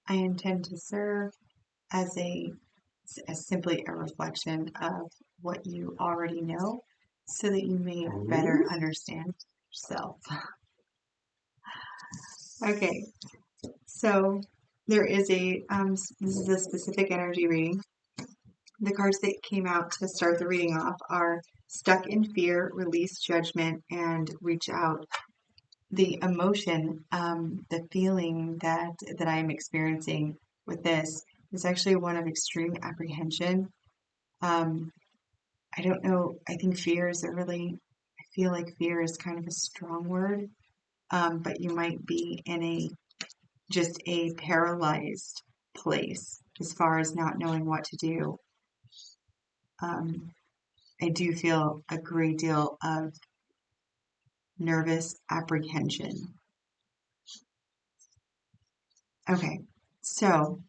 I intend to serve as as simply a reflection of what you already know so that you may better understand yourself. Okay, so there is this is a specific energy reading. The cards that came out to start the reading off are Stuck in Fear, Release Judgment, and Reach Out. The emotion, the feeling that I am experiencing with this is actually one of extreme apprehension. I don't know. I think fear is I feel like fear is kind of a strong word, but you might be in just a paralyzed place as far as not knowing what to do. I do feel a great deal of nervous apprehension. Okay, so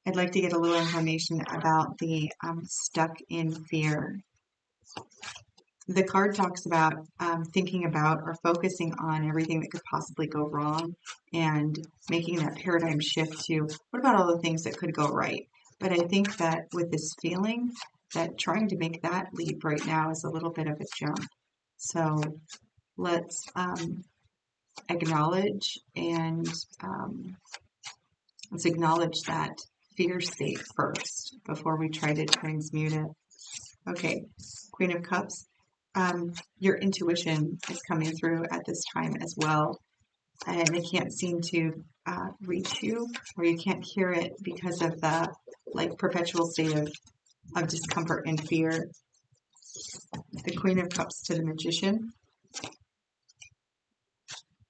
I'd like to get a little information about the stuck in fear. The card talks about thinking about or focusing on everything that could possibly go wrong and making that paradigm shift to what about all the things that could go right. But I think that with this feeling, that trying to make that leap right now is a little bit of a jump. So let's acknowledge and let's acknowledge that fear state first before we try to transmute it. Okay, Queen of Cups. Your intuition is coming through at this time as well, and it can't seem to reach you, or you can't hear it because of the perpetual state of discomfort and fear. The Queen of Cups to the Magician,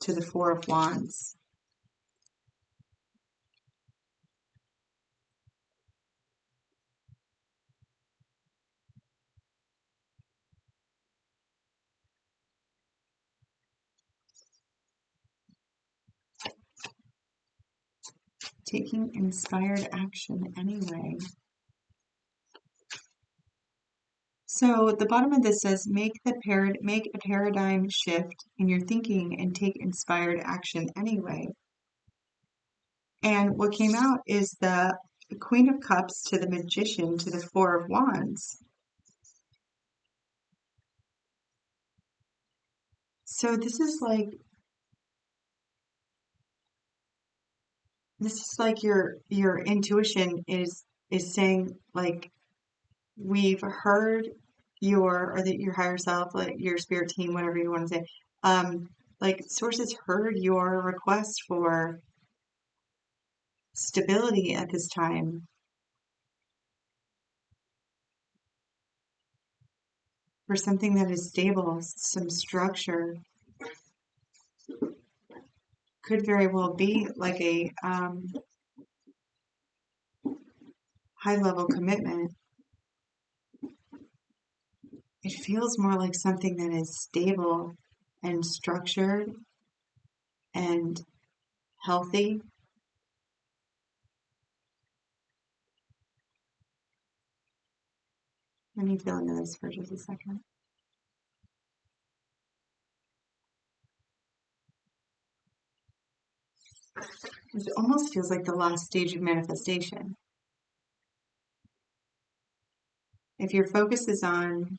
to the Four of Wands. Taking inspired action anyway. So the bottom of this says, make a paradigm shift in your thinking and take inspired action anyway. And what came out is the Queen of Cups to the Magician to the Four of Wands. So this is like your intuition is saying, like, we've heard your higher self, like your spirit team, whatever you want to say, like sources heard your request for stability at this time, for something that is stable, some structure. Could very well be like a high level commitment. It feels more like something that is stable and structured and healthy. Let me feel into this for just a second. It almost feels like the last stage of manifestation. If your focus is on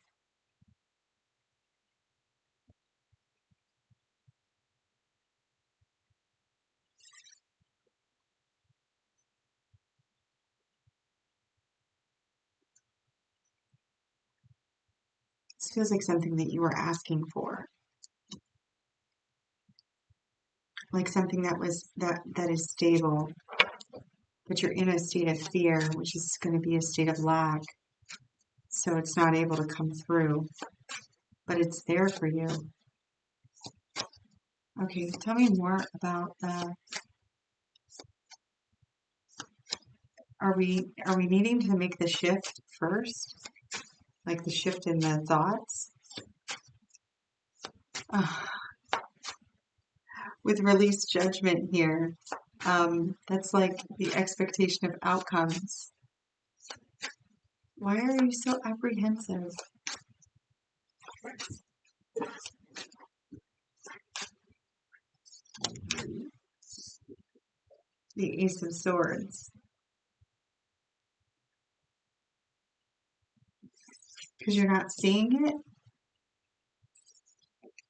this feels like something that you were asking for, like something that is stable, but you're in a state of fear, which is going to be a state of lack, so it's not able to come through, but it's there for you. Okay, tell me more about are we needing to make the shift first, like the shift in the thoughts? With release judgment here, that's like the expectation of outcomes. Why are you so apprehensive? the Ace of Swords. Because you're not seeing it?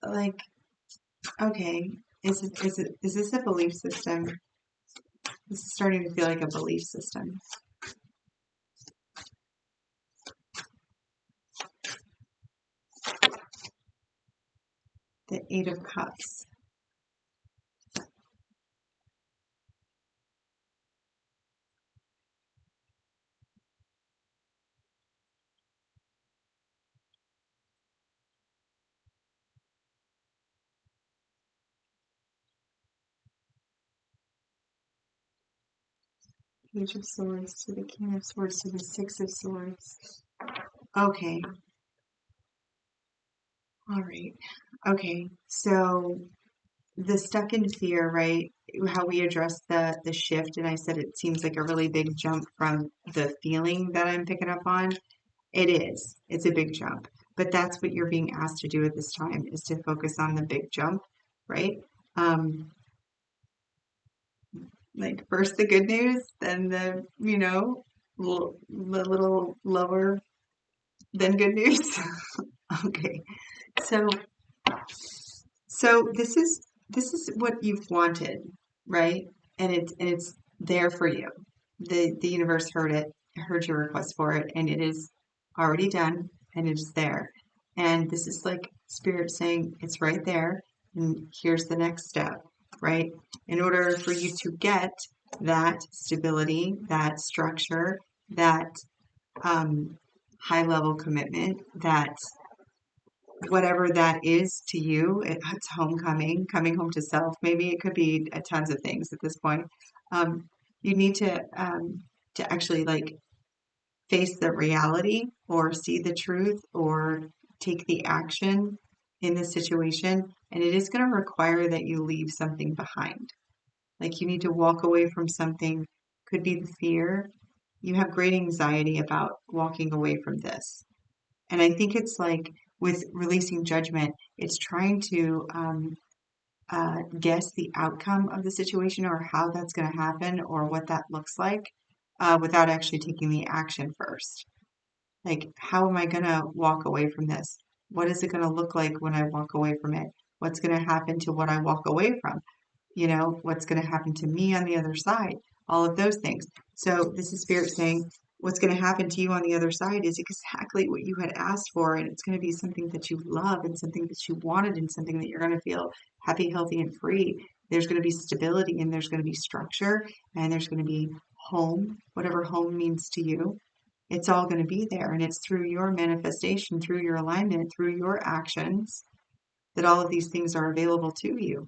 Like, okay, is this a belief system? This is starting to feel like a belief system. The Eight of Cups. Page of Swords to the King of Swords to the Six of Swords. Okay. All right. Okay. So the stuck in fear, right? How we addressed the shift, and I said it seems like a really big jump from the feeling that I'm picking up on. It is. It's a big jump. But that's what you're being asked to do at this time is to focus on the big jump, right? Um, like first the good news, then the, the little lower than good news. Okay. So this is what you've wanted, right? And it's there for you. The universe heard your request for it, and it is already done, and it is there. And this is like spirit saying it's right there, and here's the next step, right? In order for you to get that stability, that structure, that um, high level commitment, that whatever that is to you, it's homecoming, coming home to self. Maybe it could be tons of things at this point. You need to actually like face the reality or see the truth or take the action in the situation, and it is going to require that you leave something behind. Like you need to walk away from something. Could be the fear. You have great anxiety about walking away from this, and I think it's like with releasing judgment, it's trying to guess the outcome of the situation or how that's going to happen or what that looks like without actually taking the action first. Like, how am I going to walk away from this? What is it going to look like when I walk away from it? What's going to happen to what I walk away from? What's going to happen to me on the other side, all of those things. So this is spirit saying what's going to happen to you on the other side is exactly what you had asked for, and it's going to be something that you love and something that you wanted and something that you're going to feel happy, healthy, and free. There's going to be stability and there's going to be structure and there's going to be home, whatever home means to you. It's all going to be there, and it's through your manifestation, through your alignment, through your actions that all of these things are available to you,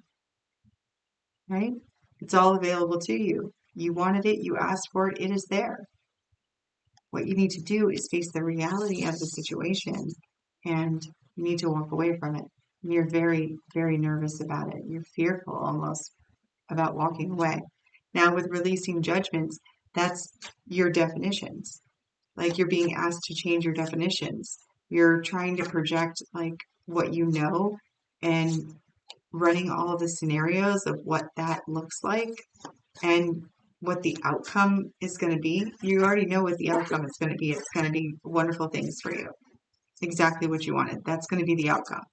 right? It's all available to you. You wanted it, you asked for it, it is there. What you need to do is face the reality of the situation, and you need to walk away from it. And you're very, very nervous about it. You're fearful almost about walking away. Now, with releasing judgments, that's your definitions. Like you're being asked to change your definitions. You're trying to project like what you know and running all of the scenarios of what that looks like and what the outcome is going to be. You already know what the outcome is going to be. It's going to be wonderful things for you. Exactly what you wanted. That's going to be the outcome.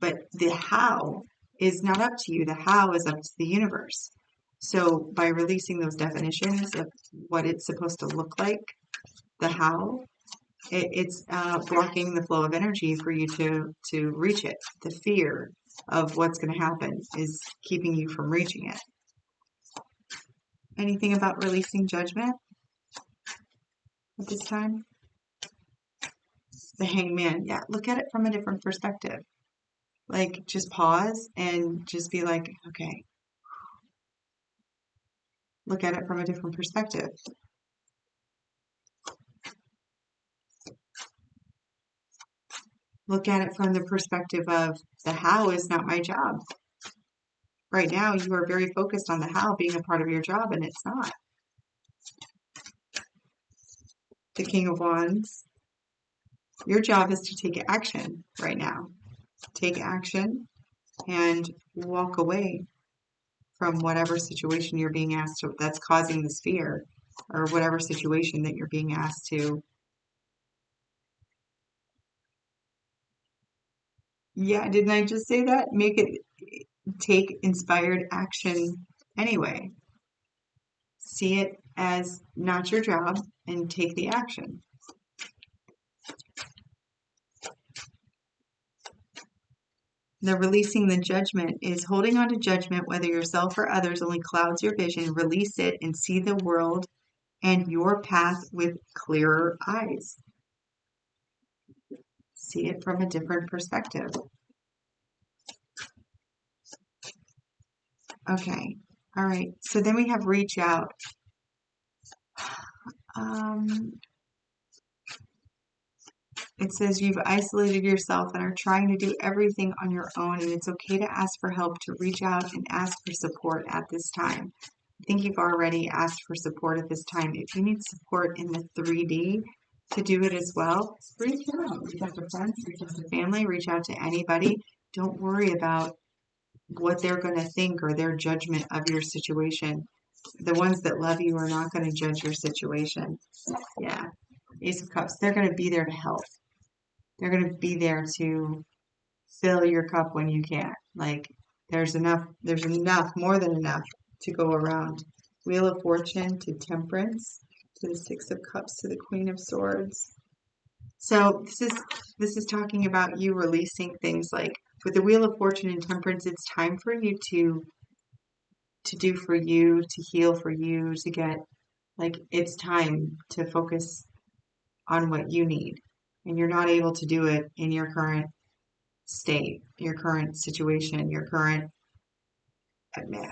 But the how is not up to you. The how is up to the universe. So by releasing those definitions of what it's supposed to look like, the how, it's blocking the flow of energy for you to reach it. The fear of what's going to happen is keeping you from reaching it. Anything about releasing judgment at this time? The Hangman. Yeah, look at it from a different perspective. Like, just pause and just be like, okay, look at it from a different perspective. Look at it from the perspective of the how is not my job. Right now, you are very focused on the how being a part of your job, and it's not. The King of Wands. Your job is to take action right now. Take action and walk away from whatever situation you're being asked to, that's causing this fear, or whatever situation that you're being asked to. Yeah, didn't I just say that? Make it take inspired action anyway. See it as not your job and take the action. The releasing the judgment is holding on to judgment, whether yourself or others, only clouds your vision. Release it and see the world and your path with clearer eyes. See it from a different perspective. Okay. All right. So then we have reach out. It says you've isolated yourself and are trying to do everything on your own, and it's okay to ask for help, to reach out and ask for support at this time. I think you've already asked for support at this time. If you need support in the 3D to do it as well, reach out. Reach out to friends, reach out to family, reach out to anybody. Don't worry about what they're going to think or their judgment of your situation. The ones that love you are not going to judge your situation. Yeah. Ace of Cups, they're going to be there to help. They're going to be there to fill your cup when you can't. Like, there's enough, more than enough to go around. Wheel of Fortune to Temperance, to the Six of Cups, to the Queen of Swords. So this is talking about you releasing things. Like with the Wheel of Fortune and Temperance, it's time for you to do for you, to heal for you, to get, like, it's time to focus on what you need. And you're not able to do it in your current state, your current situation, your current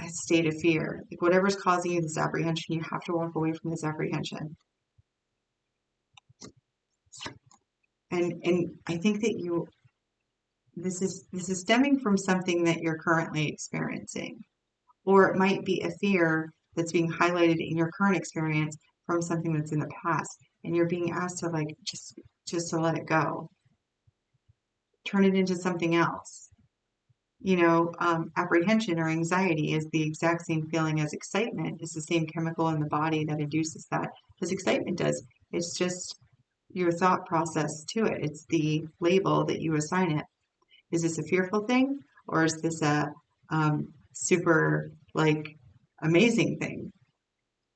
state of fear. Like whatever's causing you this apprehension, you have to walk away from this apprehension. And I think that this is stemming from something that you're currently experiencing. Or it might be a fear that's being highlighted in your current experience from something that's in the past. And you're being asked to, like, just to let it go. Turn it into something else. Apprehension or anxiety is the exact same feeling as excitement. It's the same chemical in the body that induces that, as excitement does. It's just your thought process to it. It's the label that you assign it. Is this a fearful thing, or is this a super, like, amazing thing?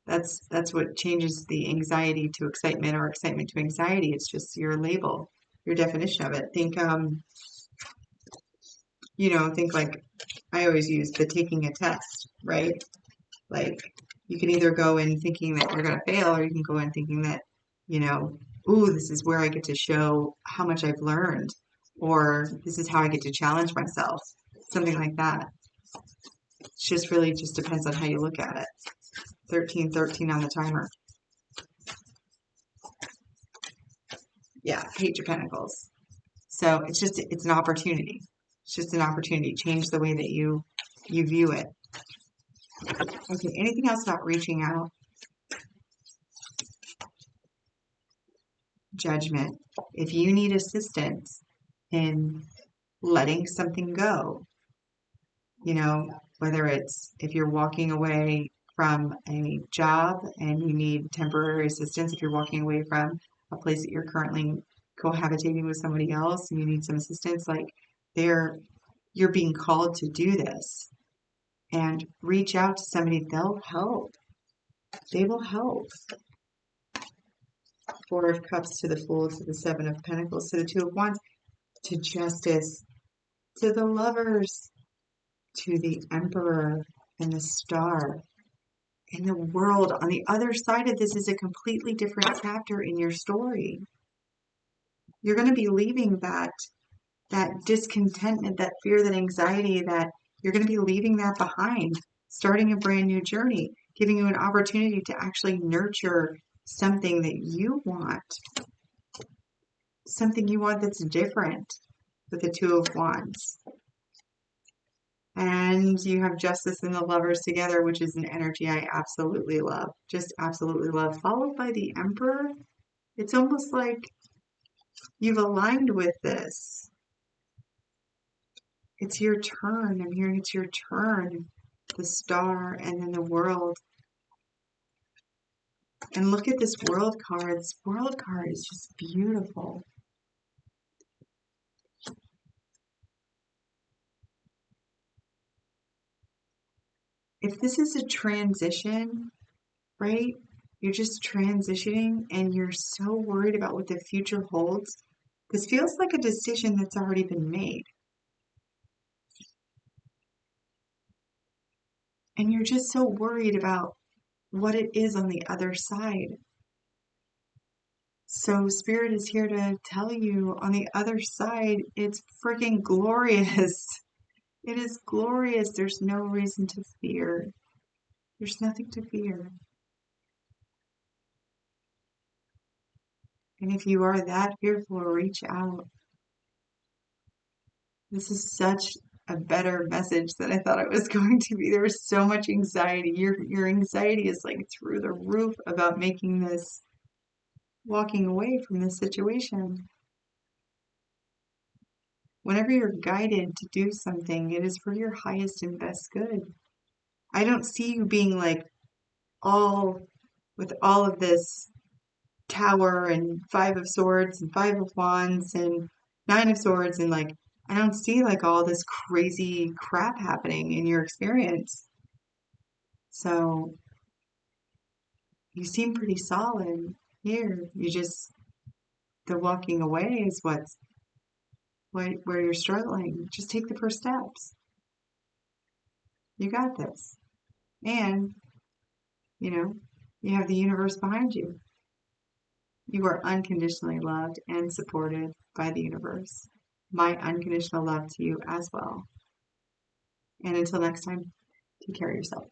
That's what changes the anxiety to excitement, or excitement to anxiety. It's just your label, your definition of it. Think like I always use the taking a test, right? Like, you can either go in thinking that you're going to fail, or you can go in thinking that, ooh, this is where I get to show how much I've learned, or this is how I get to challenge myself, something like that. It just really just depends on how you look at it. 1313 on the timer. Yeah, Page of Pentacles. So it's an opportunity. It's just an opportunity. Change the way that you view it. Okay, anything else about reaching out? Judgment. If you need assistance in letting something go, whether it's if you're walking away from a job and you need temporary assistance, if you're walking away from a place that you're currently cohabitating with somebody else and you need some assistance, like, you're being called to do this. And reach out to somebody. They'll help. They will help. Four of Cups to the Fool, to the Seven of Pentacles, to the Two of Wands, to Justice, to the Lovers, to the Emperor and the Star. And the world on the other side of this is a completely different chapter in your story. You're going to be leaving that discontentment, that fear, that anxiety, that you're going to be leaving that behind, starting a brand new journey, giving you an opportunity to actually nurture something that you want, that's different, with the Two of Wands. And you have Justice and the Lovers together, which is an energy I absolutely love, just absolutely love, followed by the Emperor. It's almost like you've aligned with this. It's your turn. I'm hearing it's your turn the star, and then the world. And look at this world card. This world card is just beautiful. If this is a transition, right? You're just transitioning and you're so worried about what the future holds. This feels like a decision that's already been made. And you're just so worried about what it is on the other side. So Spirit is here to tell you on the other side, it's freaking glorious. It is glorious. There's no reason to fear. There's nothing to fear. And if you are that fearful, reach out. This is such a better message than I thought it was going to be. There was so much anxiety. Your anxiety is like through the roof about making this, walking away from this situation. Whenever you're guided to do something, it is for your highest and best good. I don't see you being like all with all of this Tower and Five of Swords and Five of Wands and Nine of Swords, and like I don't see like all this crazy crap happening in your experience. So you seem pretty solid here. You just, the walking away is where you're struggling. Just take the first steps. You got this. And, you know, you have the universe behind you. You are unconditionally loved and supported by the universe. My unconditional love to you as well. And until next time, take care of yourself.